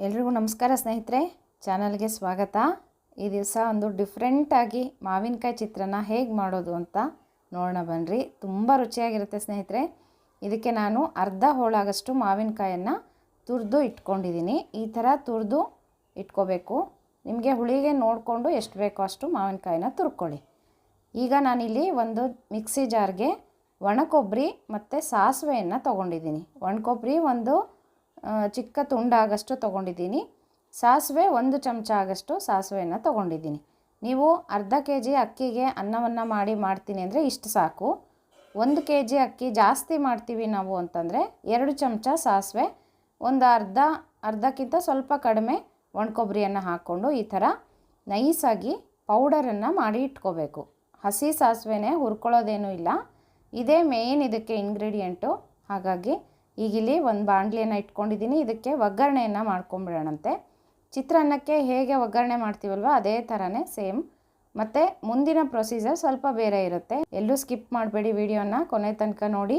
ಎಲ್ರಿಗೂ ನಮಸ್ಕಾರ ಸ್ನೇಹಿತರೆ, ಚಾನಲ್ಗೆ ಸ್ವಾಗತ. ಈ ದಿವಸ ಒಂದು ಡಿಫ್ರೆಂಟಾಗಿ ಮಾವಿನಕಾಯಿ ಚಿತ್ರಾನ್ನ ಹೇಗೆ ಮಾಡೋದು ಅಂತ ನೋಡೋಣ ಬನ್ನಿರಿ. ತುಂಬ ರುಚಿಯಾಗಿರುತ್ತೆ ಸ್ನೇಹಿತರೆ. ಇದಕ್ಕೆ ನಾನು ಅರ್ಧ ಹೋಳಾಗಷ್ಟು ಮಾವಿನಕಾಯನ್ನು ತುರಿದು ಇಟ್ಕೊಂಡಿದ್ದೀನಿ. ಈ ಥರ ತುರಿದು ಇಟ್ಕೋಬೇಕು. ನಿಮಗೆ ಹುಳಿಗೆ ನೋಡಿಕೊಂಡು ಎಷ್ಟು ಬೇಕೋ ಅಷ್ಟು ಮಾವಿನಕಾಯಿನ ತುರ್ಕೊಳ್ಳಿ. ಈಗ ನಾನಿಲ್ಲಿ ಒಂದು ಮಿಕ್ಸಿ ಜಾರ್ಗೆ ಒಣಕೊಬ್ಬರಿ ಮತ್ತು ಸಾಸಿವೆಯನ್ನು ತೊಗೊಂಡಿದ್ದೀನಿ. ಒಣಕೊಬ್ಬರಿ ಒಂದು ಚಿಕ್ಕ ತುಂಡಾಗಷ್ಟು ತೊಗೊಂಡಿದ್ದೀನಿ. ಸಾಸಿವೆ 1 ಚಮಚ ಆಗಷ್ಟು ಸಾಸಿವೆಯನ್ನು ತೊಗೊಂಡಿದ್ದೀನಿ. ನೀವು ಅರ್ಧ ಕೆಜಿ ಅಕ್ಕಿಗೆ ಅನ್ನವನ್ನು ಮಾಡ್ತೀನಿ ಅಂದರೆ ಇಷ್ಟು ಸಾಕು. 1 ಕೆಜಿ ಅಕ್ಕಿ ಜಾಸ್ತಿ ಮಾಡ್ತೀವಿ ನಾವು ಅಂತಂದರೆ 2 ಚಮಚ ಸಾಸಿವೆ, ಒಂದು ಅರ್ಧಕ್ಕಿಂತ ಸ್ವಲ್ಪ ಕಡಿಮೆ ಒಣಕೊಬ್ಬರಿಯನ್ನು ಹಾಕ್ಕೊಂಡು ಈ ಥರ ನೈಸಾಗಿ ಪೌಡರನ್ನು ಮಾಡಿ ಇಟ್ಕೋಬೇಕು. ಹಸಿ ಸಾಸಿವೆನೇ ಹುರ್ಕೊಳ್ಳೋದೇನೂ ಇಲ್ಲ. ಇದೇ ಮೇಯ್ನ್ ಇದಕ್ಕೆ ಇಂಗ್ರೀಡಿಯೆಂಟು. ಹಾಗಾಗಿ ಈಗಿಲ್ಲಿ ಒಂದು ಬಾಣಲಿಯನ್ನು ಇಟ್ಕೊಂಡಿದ್ದೀನಿ. ಇದಕ್ಕೆ ಒಗ್ಗರಣೆಯನ್ನು ಮಾಡ್ಕೊಂಬಿಡೋಣಂತೆ. ಚಿತ್ರಾನ್ನಕ್ಕೆ ಹೇಗೆ ಒಗ್ಗರಣೆ ಮಾಡ್ತೀವಲ್ವ ಅದೇ ಥರನೇ ಸೇಮ್. ಮತ್ತು ಮುಂದಿನ ಪ್ರೊಸೀಜರ್ ಸ್ವಲ್ಪ ಬೇರೆ ಇರುತ್ತೆ. ಎಲ್ಲೂ ಸ್ಕಿಪ್ ಮಾಡಬೇಡಿ, ವಿಡಿಯೋನ ಕೊನೆ ತನಕ ನೋಡಿ.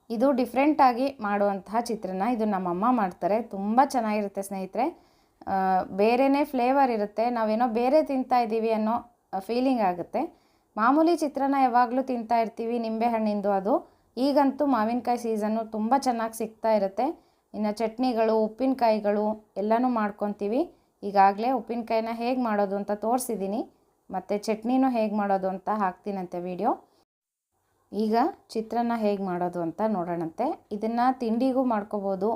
ಇದು ಡಿಫ್ರೆಂಟಾಗಿ ಮಾಡುವಂತಹ ಚಿತ್ರಾನ್ನ. ಇದು ನಮ್ಮಮ್ಮ ಮಾಡ್ತಾರೆ, ತುಂಬ ಚೆನ್ನಾಗಿರುತ್ತೆ ಸ್ನೇಹಿತರೆ. ಬೇರೆಯೇ ಫ್ಲೇವರ್ ಇರುತ್ತೆ. ನಾವೇನೋ ಬೇರೆ ತಿಂತಾ ಇದ್ದೀವಿ ಅನ್ನೋ ಫೀಲಿಂಗ್ ಆಗುತ್ತೆ. ಮಾಮೂಲಿ ಚಿತ್ರಾನ್ನ ಯಾವಾಗಲೂ ತಿಂತಾ ಇರ್ತೀವಿ, ನಿಂಬೆಹಣ್ಣಿಂದು. ಅದು ಈಗಂತೂ ಮಾವಿನಕಾಯಿ ಸೀಸನ್ನು ತುಂಬ ಚೆನ್ನಾಗಿ ಸಿಗ್ತಾ ಇರುತ್ತೆ. ಇನ್ನು ಚಟ್ನಿಗಳು, ಉಪ್ಪಿನಕಾಯಿಗಳು ಎಲ್ಲನೂ ಮಾಡ್ಕೊತೀವಿ. ಈಗಾಗಲೇ ಉಪ್ಪಿನಕಾಯಿನ ಹೇಗೆ ಮಾಡೋದು ಅಂತ ತೋರಿಸಿದ್ದೀನಿ, ಮತ್ತು ಚಟ್ನಿನೂ ಹೇಗೆ ಮಾಡೋದು ಅಂತ ಹಾಕ್ತೀನಂತೆ ವಿಡಿಯೋ. ಈಗ ಚಿತ್ರಾನ್ನ ಹೇಗೆ ಮಾಡೋದು ಅಂತ ನೋಡೋಣಂತೆ. ಇದನ್ನು ತಿಂಡಿಗೂ ಮಾಡ್ಕೋಬೋದು,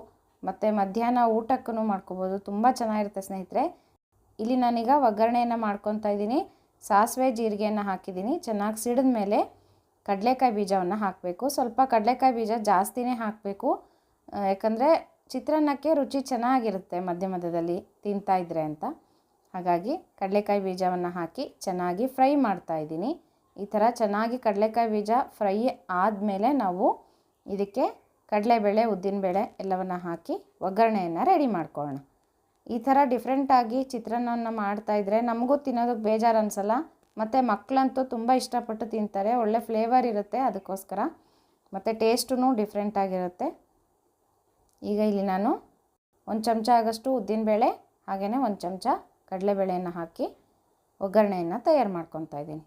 ಮತ್ತು ಮಧ್ಯಾಹ್ನ ಊಟಕ್ಕೂ ಮಾಡ್ಕೋಬೋದು. ತುಂಬ ಚೆನ್ನಾಗಿರುತ್ತೆ ಸ್ನೇಹಿತರೆ. ಇಲ್ಲಿ ನಾನೀಗ ಒಗ್ಗರಣೆಯನ್ನು ಮಾಡ್ಕೊತಾ ಇದ್ದೀನಿ. ಸಾಸಿವೆ ಜೀರಿಗೆಯನ್ನು ಹಾಕಿದ್ದೀನಿ. ಚೆನ್ನಾಗಿ ಸಿಡಿದ ಮೇಲೆ ಕಡಲೆಕಾಯಿ ಬೀಜವನ್ನು ಹಾಕಬೇಕು. ಸ್ವಲ್ಪ ಕಡಲೆಕಾಯಿ ಬೀಜ ಜಾಸ್ತಿನೇ ಹಾಕಬೇಕು, ಯಾಕಂದರೆ ಚಿತ್ರಾನ್ನಕ್ಕೆ ರುಚಿ ಚೆನ್ನಾಗಿರುತ್ತೆ ಮಧ್ಯ ಮಧ್ಯದಲ್ಲಿ ತಿಂತಾಯಿದ್ರೆ ಅಂತ. ಹಾಗಾಗಿ ಕಡಲೆಕಾಯಿ ಬೀಜವನ್ನು ಹಾಕಿ ಚೆನ್ನಾಗಿ ಫ್ರೈ ಮಾಡ್ತಾಯಿದ್ದೀನಿ. ಈ ಥರ ಚೆನ್ನಾಗಿ ಕಡಲೆಕಾಯಿ ಬೀಜ ಫ್ರೈ ಆದಮೇಲೆ ನಾವು ಇದಕ್ಕೆ ಕಡಲೆಬೇಳೆ, ಉದ್ದಿನಬೇಳೆ ಎಲ್ಲವನ್ನು ಹಾಕಿ ಒಗ್ಗರಣೆಯನ್ನು ರೆಡಿ ಮಾಡ್ಕೊಳ್ಳೋಣ. ಈ ಥರ ಡಿಫ್ರೆಂಟಾಗಿ ಚಿತ್ರಾನ್ನವನ್ನು ಮಾಡ್ತಾಯಿದ್ರೆ ನಮಗೂ ತಿನ್ನೋದಕ್ಕೆ ಬೇಜಾರು ಅನಿಸಲ್ಲ, ಮತ್ತು ಮಕ್ಕಳಂತೂ ತುಂಬ ಇಷ್ಟಪಟ್ಟು ತಿಂತಾರೆ. ಒಳ್ಳೆ ಫ್ಲೇವರ್ ಇರುತ್ತೆ ಅದಕ್ಕೋಸ್ಕರ, ಮತ್ತು ಟೇಸ್ಟೂ ಡಿಫ್ರೆಂಟಾಗಿರುತ್ತೆ. ಈಗ ಇಲ್ಲಿ ನಾನು 1 ಚಮಚ ಆಗಷ್ಟು ಉದ್ದಿನಬೇಳೆ ಹಾಗೆಯೇ 1 ಚಮಚ ಕಡಲೆಬೇಳೆಯನ್ನು ಹಾಕಿ ಒಗ್ಗರಣೆಯನ್ನು ತಯಾರು ಮಾಡ್ಕೊತಾ ಇದ್ದೀನಿ.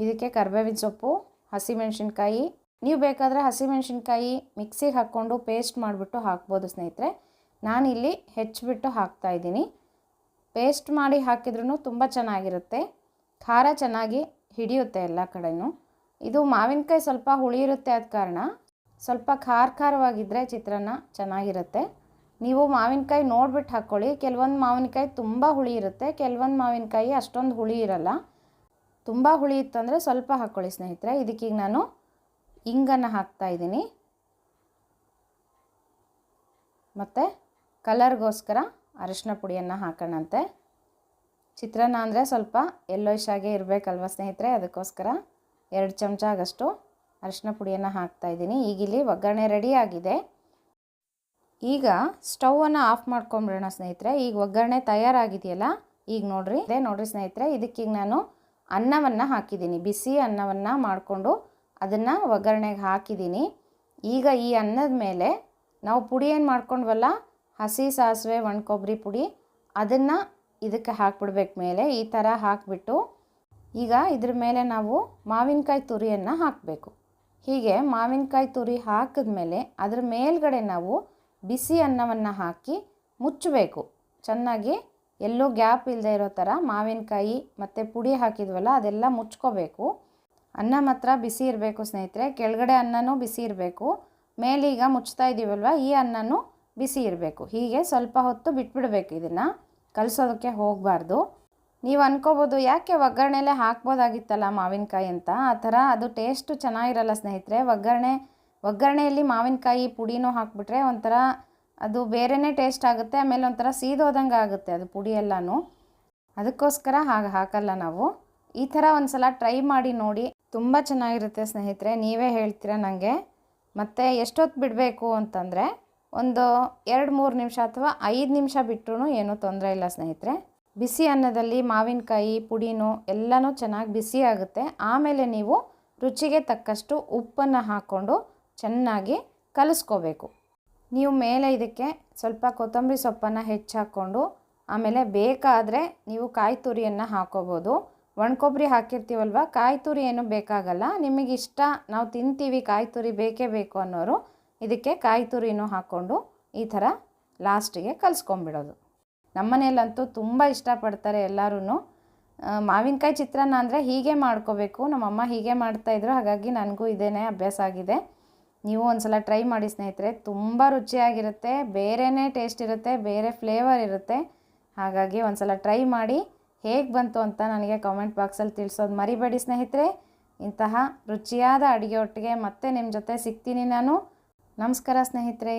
ಇದಕ್ಕೆ ಕರಿಬೇವಿನ ಸೊಪ್ಪು, ಹಸಿಮೆಣಸಿನ್ಕಾಯಿ, ನೀವು ಬೇಕಾದರೆ ಹಸಿಮೆಣಸಿನ್ಕಾಯಿ ಮಿಕ್ಸಿಗೆ ಹಾಕ್ಕೊಂಡು ಪೇಸ್ಟ್ ಮಾಡಿಬಿಟ್ಟು ಹಾಕ್ಬೋದು ಸ್ನೇಹಿತರೆ. ನಾನಿಲ್ಲಿ ಹೆಚ್ಚಿಬಿಟ್ಟು ಹಾಕ್ತಾಯಿದ್ದೀನಿ. ಪೇಸ್ಟ್ ಮಾಡಿ ಹಾಕಿದ್ರೂ ತುಂಬ ಚೆನ್ನಾಗಿರುತ್ತೆ. ಖಾರ ಚೆನ್ನಾಗಿ ಹಿಡಿಯುತ್ತೆ ಎಲ್ಲ ಕಡೆಯೂ. ಇದು ಮಾವಿನಕಾಯಿ ಸ್ವಲ್ಪ ಹುಳಿ ಇರುತ್ತೆ, ಆದ ಕಾರಣ ಸ್ವಲ್ಪ ಖಾರವಾಗಿದ್ದರೆ ಚಿತ್ರಾನ್ನ ಚೆನ್ನಾಗಿರುತ್ತೆ. ನೀವು ಮಾವಿನಕಾಯಿ ನೋಡಿಬಿಟ್ಟು ಹಾಕ್ಕೊಳ್ಳಿ. ಕೆಲವೊಂದು ಮಾವಿನಕಾಯಿ ತುಂಬ ಹುಳಿ ಇರುತ್ತೆ, ಕೆಲವೊಂದು ಮಾವಿನಕಾಯಿ ಅಷ್ಟೊಂದು ಹುಳಿ ಇರಲ್ಲ. ತುಂಬ ಹುಳಿ ಇತ್ತಂದರೆ ಸ್ವಲ್ಪ ಹಾಕ್ಕೊಳ್ಳಿ ಸ್ನೇಹಿತರೆ. ಇದಕ್ಕೀಗ ನಾನು ಇಂಗನ್ನು ಹಾಕ್ತಾಯಿದ್ದೀನಿ, ಮತ್ತು ಕಲರ್ಗೋಸ್ಕರ ಅರಿಶಿನ ಪುಡಿಯನ್ನು ಹಾಕೋಣಂತೆ. ಚಿತ್ರಾನ್ನ ಅಂದರೆ ಸ್ವಲ್ಪ ಯೆಲ್ಲೋಯಿಶ್ ಆಗೇ ಇರಬೇಕಲ್ವ ಸ್ನೇಹಿತರೆ, ಅದಕ್ಕೋಸ್ಕರ 2 ಚಮಚ ಆಗಷ್ಟು ಅರಿಶಿನ ಪುಡಿಯನ್ನು ಹಾಕ್ತಾಯಿದ್ದೀನಿ. ಈಗಿಲ್ಲಿ ಒಗ್ಗರಣೆ ರೆಡಿ ಆಗಿದೆ. ಈಗ ಸ್ಟವನ್ನು ಆಫ್ ಮಾಡ್ಕೊಂಬಿಡೋಣ ಸ್ನೇಹಿತರೆ. ಈಗ ಒಗ್ಗರಣೆ ತಯಾರಾಗಿದೆಯಲ್ಲ, ಈಗ ನೋಡಿರಿ ಸ್ನೇಹಿತರೆ. ಇದಕ್ಕೀಗ ನಾನು ಅನ್ನವನ್ನು ಹಾಕಿದ್ದೀನಿ. ಬಿಸಿ ಅನ್ನವನ್ನು ಮಾಡಿಕೊಂಡು ಅದನ್ನು ಒಗ್ಗರಣೆಗೆ ಹಾಕಿದ್ದೀನಿ. ಈಗ ಈ ಅನ್ನದ ಮೇಲೆ ನಾವು ಪುಡಿ ಏನು ಮಾಡ್ಕೊಂಡ್ವಲ್ಲ, ಹಸಿ ಸಾಸಿವೆ, ಒಣಕೊಬ್ಬರಿ ಪುಡಿ, ಅದನ್ನು ಇದಕ್ಕೆ ಹಾಕ್ಬಿಡ್ಬೇಕು ಮೇಲೆ. ಈ ಥರ ಹಾಕಿಬಿಟ್ಟು ಈಗ ಇದ್ರ ಮೇಲೆ ನಾವು ಮಾವಿನಕಾಯಿ ತುರಿಯನ್ನು ಹಾಕಬೇಕು. ಹೀಗೆ ಮಾವಿನಕಾಯಿ ತುರಿ ಹಾಕಿದ್ಮೇಲೆ ಅದ್ರ ಮೇಲ್ಗಡೆ ನಾವು ಬಿಸಿ ಅನ್ನವನ್ನು ಹಾಕಿ ಮುಚ್ಚಬೇಕು ಚೆನ್ನಾಗಿ. ಎಲ್ಲೂ ಗ್ಯಾಪ್ ಇಲ್ಲದೆ ಇರೋ ಥರ ಮಾವಿನಕಾಯಿ ಮತ್ತು ಪುಡಿ ಹಾಕಿದ್ವಲ್ಲ ಅದೆಲ್ಲ ಮುಚ್ಕೋಬೇಕು. ಅನ್ನ ಮಾತ್ರ ಬಿಸಿ ಇರಬೇಕು ಸ್ನೇಹಿತರೆ. ಕೆಳಗಡೆ ಅನ್ನನೂ ಬಿಸಿ ಇರಬೇಕು, ಮೇಲೀಗ ಮುಚ್ತಾ ಇದ್ದೀವಲ್ವ ಈ ಅನ್ನನೂ ಬಿಸಿ ಇರಬೇಕು. ಹೀಗೆ ಸ್ವಲ್ಪ ಹೊತ್ತು ಬಿಟ್ಬಿಡಬೇಕು. ಇದನ್ನು ಕಲಸೋದಕ್ಕೆ ಹೋಗಬಾರ್ದು. ನೀವು ಅನ್ಕೋಬೋದು ಯಾಕೆ ಒಗ್ಗರಣೆಲೇ ಹಾಕ್ಬೋದಾಗಿತ್ತಲ್ಲ ಮಾವಿನಕಾಯಿ ಅಂತ. ಆ ಥರ ಅದು ಟೇಸ್ಟು ಚೆನ್ನಾಗಿರಲ್ಲ ಸ್ನೇಹಿತರೆ. ಒಗ್ಗರಣೆಯಲ್ಲಿ ಮಾವಿನಕಾಯಿ ಪುಡಿನೂ ಹಾಕಿಬಿಟ್ರೆ ಒಂಥರ ಅದು ಬೇರೆಯೇ ಟೇಸ್ಟ್ ಆಗುತ್ತೆ. ಆಮೇಲೆ ಒಂಥರ ಸೀದೋದಂಗೆ ಆಗುತ್ತೆ ಅದು ಪುಡಿ ಎಲ್ಲನೂ. ಅದಕ್ಕೋಸ್ಕರ ಹಾಗೆ ಹಾಕಲ್ಲ ನಾವು. ಈ ಥರ ಒಂದು ಸಲ ಟ್ರೈ ಮಾಡಿ ನೋಡಿ, ತುಂಬ ಚೆನ್ನಾಗಿರುತ್ತೆ ಸ್ನೇಹಿತರೆ. ನೀವೇ ಹೇಳ್ತೀರ ನನಗೆ. ಮತ್ತು ಎಷ್ಟೊತ್ತು ಬಿಡಬೇಕು ಅಂತಂದರೆ ಒಂದು 2-3 ನಿಮಿಷ ಅಥವಾ 5 ನಿಮಿಷ ಬಿಟ್ಟರೂ ಏನೂ ತೊಂದರೆ ಇಲ್ಲ ಸ್ನೇಹಿತರೆ. ಬಿಸಿ ಅನ್ನದಲ್ಲಿ ಮಾವಿನಕಾಯಿ ಪುಡಿನೂ ಎಲ್ಲನೂ ಚೆನ್ನಾಗಿ ಬಿಸಿ ಆಗುತ್ತೆ. ಆಮೇಲೆ ನೀವು ರುಚಿಗೆ ತಕ್ಕಷ್ಟು ಉಪ್ಪನ್ನು ಹಾಕ್ಕೊಂಡು ಚೆನ್ನಾಗಿ ಕಲಿಸ್ಕೋಬೇಕು. ನೀವು ಮೇಲೆ ಇದಕ್ಕೆ ಸ್ವಲ್ಪ ಕೊತ್ತಂಬರಿ ಸೊಪ್ಪನ್ನು ಹೆಚ್ಚಾಕ್ಕೊಂಡು ಆಮೇಲೆ ಬೇಕಾದರೆ ನೀವು ಕಾಯಿ ತುರಿಯನ್ನು ಹಾಕೋಬೋದು. ಒಣ ಕೊಬ್ಬರಿ ಹಾಕಿರ್ತೀವಲ್ವ, ಕಾಯಿ ತುರಿ ಏನು ಬೇಕಾಗಲ್ಲ. ನಿಮಗಿಷ್ಟ ನಾವು ತಿಂತೀವಿ ಕಾಯಿ ತುರಿ ಬೇಕೇ ಬೇಕು ಅನ್ನೋರು ಇದಕ್ಕೆ ಕಾಯಿ ತುರಿನೂ ಹಾಕ್ಕೊಂಡು ಈ ಥರ ಲಾಸ್ಟಿಗೆ ಕಲಿಸ್ಕೊಂಬಿಡೋದು. ನಮ್ಮನೇಲಂತೂ ತುಂಬ ಇಷ್ಟಪಡ್ತಾರೆ ಎಲ್ಲರೂ. ಮಾವಿನಕಾಯಿ ಚಿತ್ರಾನ್ನ ಅಂದರೆ ಹೀಗೆ ಮಾಡ್ಕೋಬೇಕು, ನಮ್ಮಮ್ಮ ಹೀಗೆ ಮಾಡ್ತಾಯಿದ್ರು, ಹಾಗಾಗಿ ನನಗೂ ಇದೇನೇ ಅಭ್ಯಾಸ ಆಗಿದೆ. ನೀವು ಒಂದು ಸಲ ಟ್ರೈ ಮಾಡಿ ಸ್ನೇಹಿತರೆ, ತುಂಬ ರುಚಿಯಾಗಿರುತ್ತೆ, ಬೇರೆಯೇ ಟೇಸ್ಟ್ ಇರುತ್ತೆ, ಬೇರೆ ಫ್ಲೇವರ್ ಇರುತ್ತೆ. ಹಾಗಾಗಿ ಒಂದು ಸಲ ಟ್ರೈ ಮಾಡಿ ಹೇಗೆ ಬಂತು ಅಂತ ನನಗೆ ಕಾಮೆಂಟ್ ಬಾಕ್ಸಲ್ಲಿ ತಿಳಿಸೋದು ಮರಿಬೇಡಿ ಸ್ನೇಹಿತರೆ. ಇಂತಹ ರುಚಿಯಾದ ಅಡುಗೆ ಒಟ್ಟಿಗೆ ಮತ್ತೆ ನಿಮ್ಮ ಜೊತೆ ಸಿಗ್ತೀನಿ ನಾನು. ನಮಸ್ಕಾರ ಸ್ನೇಹಿತರೆ.